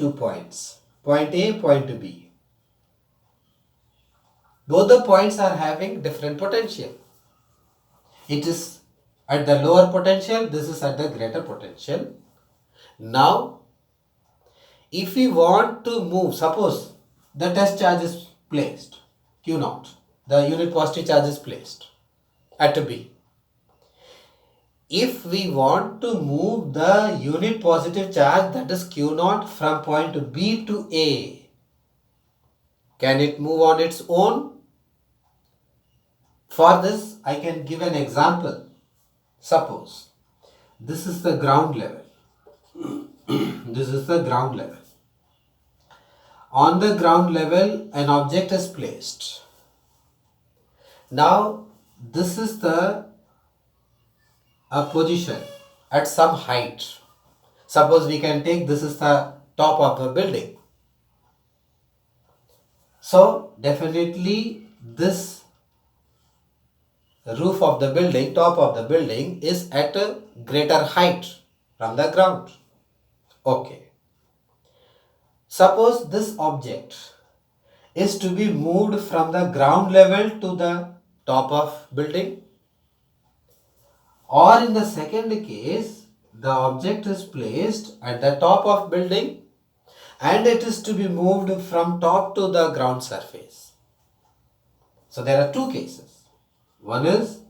2 points, point A, point B. Both the points are having different potential. It is at the lower potential, this is at the greater potential. Now, if we want to move, suppose the test charge is placed, Q naught, the unit positive charge is placed at B. If we want to move the unit positive charge, that is Q naught, from point B to A, can it move on its own? For this, I can give an example. Suppose this is the ground level. This is the ground level. On the ground level, an object is placed. Now, this is the position at some height. Suppose we can take this is the top of the building. So, definitely this roof of the building, top of the building is at a greater height from the ground. Okay. Suppose this object is to be moved from the ground level to the top of building, or in the second case the object is placed at the top of building and it is to be moved from top to the ground surface. So there are two cases. One is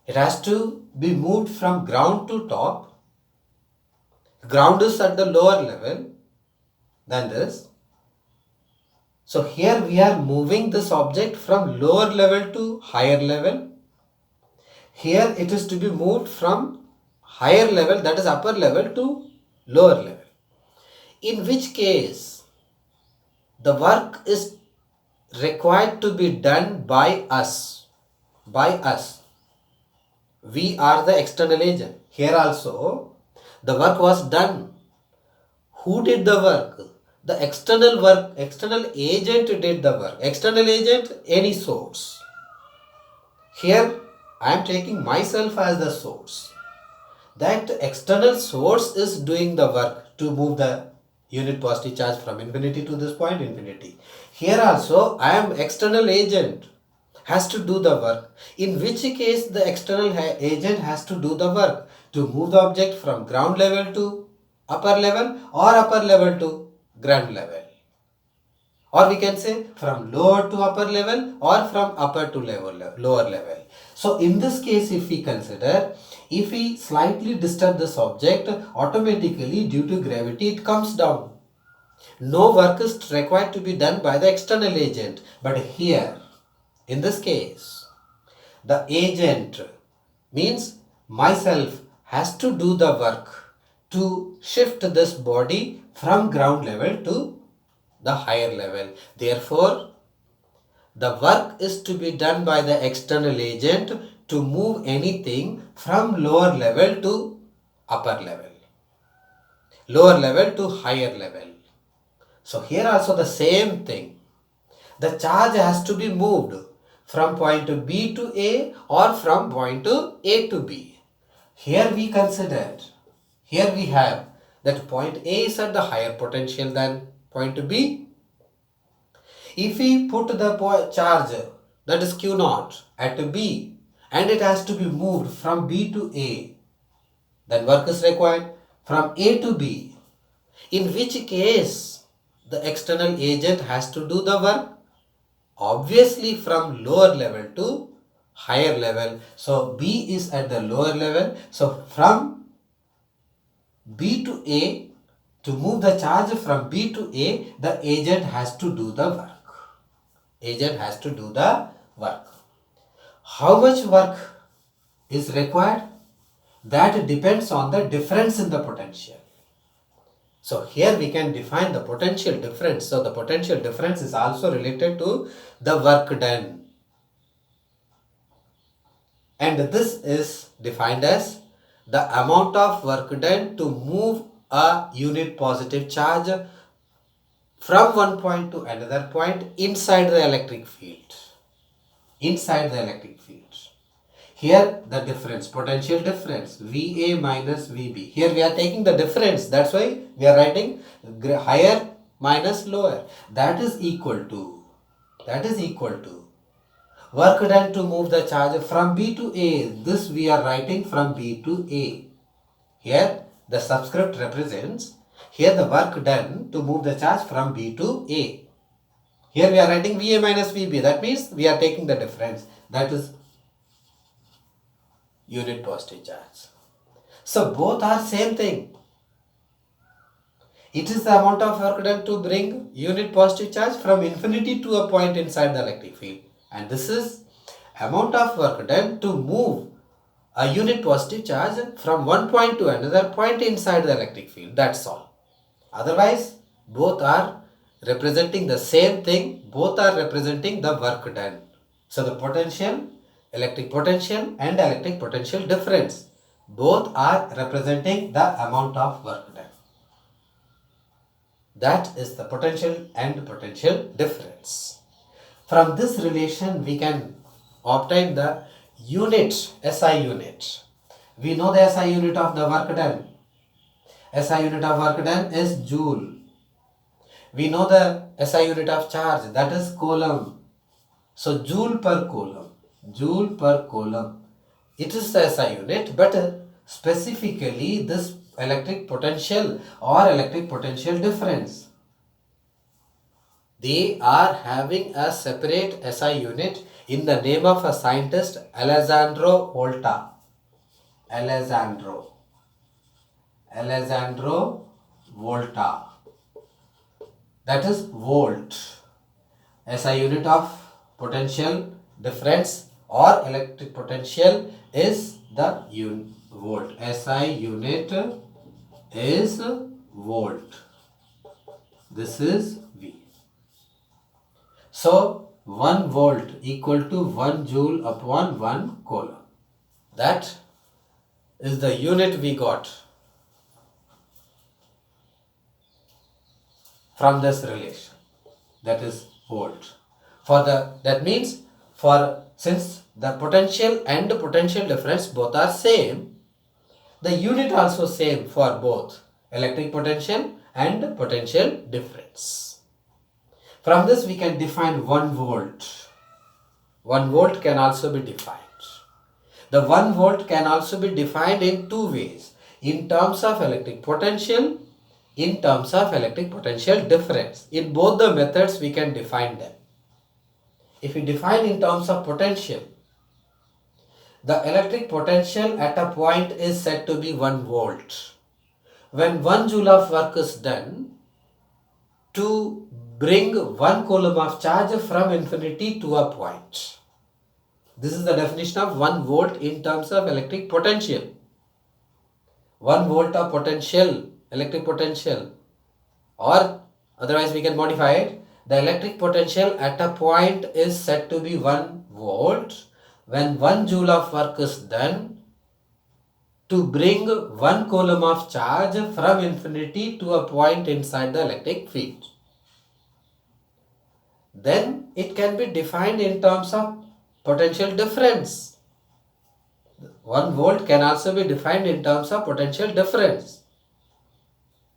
it has to be moved from ground to top. Ground is at the lower level than this. So here we are moving this object from lower level to higher level. Here it is to be moved from higher level, that is upper level, to lower level. In which case the work is required to be done by us. By us. We are the external agent. Here also the work was done. Who did the work? The external agent did the work. External agent, any source. Here I am taking myself as the source. That external source is doing the work to move the unit positive charge from infinity to this point, infinity. Here also I am external agent, has to do the work. In which case the external agent has to do the work to move the object from ground level to upper level, or upper level to ground level, or we can say from lower to upper level, or from upper to lower level. So in this case, if we consider, if we slightly disturb this object, automatically due to gravity it comes down. No work is required to be done by the external agent. But here, in this case, the agent means myself has to do the work to shift this body from ground level to the higher level. Therefore, the work is to be done by the external agent to move anything from lower level to upper level, lower level to higher level. So here also the same thing. The charge has to be moved from point B to A, or from point A to B. Here we considered, here we have that point A is at the higher potential than point B. If we put the charge, that is Q naught, at B, and it has to be moved from B to A, then work is required from A to B. In which case the external agent has to do the work, obviously from lower level to higher level. So B is at the lower level. So from B to A, to move the charge from B to A, the agent has to do the work. Agent has to do the work. How much work is required? That depends on the difference in the potential. So here we can define the potential difference. So the potential difference is also related to the work done. And this is defined as the amount of work done to move a unit positive charge from one point to another point inside the electric field. Inside the electric field. Here the difference, potential difference, VA minus VB. Here we are taking the difference. That's why we are writing higher minus lower. That is equal to work done to move the charge from B to A. This we are writing from B to A. Here the subscript represents here the work done to move the charge from B to A. Here we are writing VA minus VB. That means we are taking the difference. That is unit positive charge. So both are same thing. It is the amount of work done to bring unit positive charge from infinity to a point inside the electric field. And this is amount of work done to move a unit positive charge from one point to another point inside the electric field. That's all. Otherwise, both are representing the same thing. Both are representing the work done. So the potential, electric potential and electric potential difference, both are representing the amount of work done. That is the potential and potential difference. From this relation, we can obtain the unit, SI unit. We know the SI unit of the work done. SI unit of work done is joule. We know the SI unit of charge, that is coulomb. So joule per coulomb. Joule per coulomb. It is the SI unit, but specifically this electric potential or electric potential difference, they are having a separate SI unit in the name of a scientist, Alessandro Volta. Alessandro Volta. That is volt. SI unit of potential difference or electric potential is the volt. SI unit is volt. This is V. So 1 volt equal to 1 joule upon 1 coulomb. That is the unit we got from this relation. That is volt. That means since the potential and potential difference both are same, the unit also same for both electric potential and potential difference. From this we can define 1 volt. 1 volt can also be defined. The 1 volt can also be defined in two ways, in terms of electric potential, in terms of electric potential difference. In both the methods we can define them. If we define in terms of potential, the electric potential at a point is said to be 1 volt. When 1 joule of work is done to bring 1 coulomb of charge from infinity to a point. This is the definition of 1 volt in terms of electric potential. 1 volt of potential, electric potential, or otherwise we can modify it. The electric potential at a point is said to be 1 volt when 1 joule of work is done to bring 1 coulomb of charge from infinity to a point inside the electric field. Then it can be defined in terms of potential difference. 1 volt can also be defined in terms of potential difference.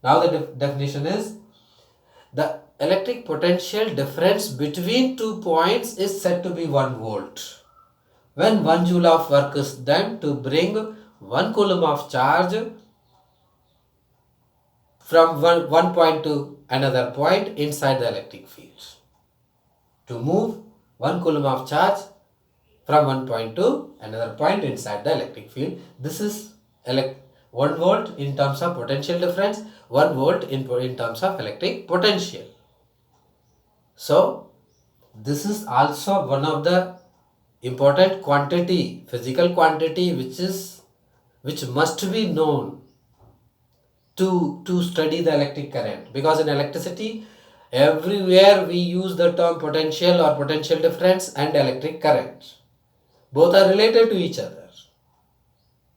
Now the definition is the electric potential difference between 2 points is said to be 1 volt. When 1 joule of work is done to bring 1 coulomb of charge from one point to another point inside the electric field. To move 1 coulomb of charge from one point to another point inside the electric field. This is 1 volt in terms of potential difference, 1 volt in terms of electric potential. So this is also one of the important quantity, physical quantity, which must be known to study the electric current, because in electricity everywhere we use the term potential or potential difference and electric current. Both are related to each other.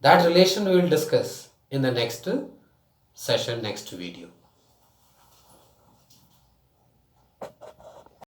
That relation we will discuss in the next session, next video.